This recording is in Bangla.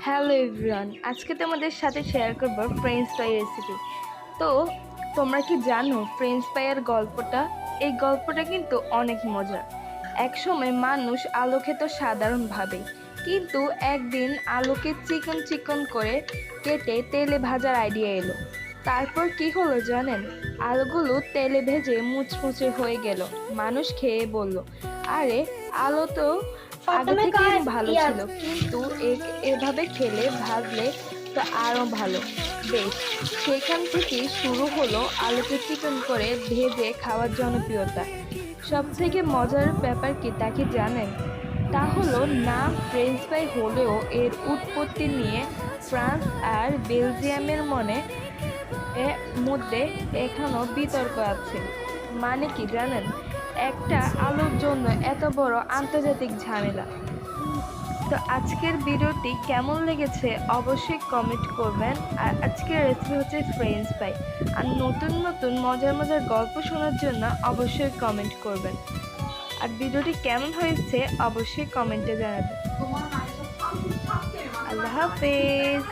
হ্যালো এভরিওয়ান, আজকে তোমাদের সাথে শেয়ার করব ফ্রেঞ্চ ফ্রাই রেসিপি। তো তোমরা কি জানো ফ্রেঞ্চ ফ্রাইয়ের গল্পটা? এই গল্পটা কিন্তু অনেক মজার। একসময় মানুষ আলু খেত সাধারণভাবে, কিন্তু একদিন আলুকে চিকন চিকন করে কেটে তেলে ভাজার আইডিয়া এলো। তারপর কি হলো জানেন? আলুগুলো তেলে ভেজে মুচমুচে হয়ে গেল। মানুষ খেয়ে বলল, আরে, আলু তো আগে প্রথমে থেকেই কয় ভালো ছিল, কিন্তু এভাবে খেলে ভাজলে তো আরো ভালো। বেশ, সেখান থেকেই শুরু হলো আলুকে চিকন করে ভেজে খাওয়ার জনপ্রিয়তা। সবথেকে মজার ব্যাপার কি তা কি জানেন? তা হলো নাম ফ্রেঞ্চ ফ্রাই হলেও এর উৎপত্তি নিয়ে ফ্রান্স আর বেলজিয়ামের মধ্যে এখনো বিতর্ক আছে। মানে কি জানেন? একটা আলুর জন্য এত বড় আন্তর্জাতিক ঝামেলা। তো আজকের ভিডিওটি কেমন লেগেছে অবশ্যই কমেন্ট করবেন। আর আজকের রেসিপি হচ্ছে ফ্রেঞ্চ ফ্রাই। আর নতুন নতুন মজার মজার গল্প শোনার জন্য অবশ্যই কমেন্ট করবেন। আর ভিডিওটি কেমন হয়েছে অবশ্যই কমেন্টে জানাবেন। আল্লাহ হাফেজ।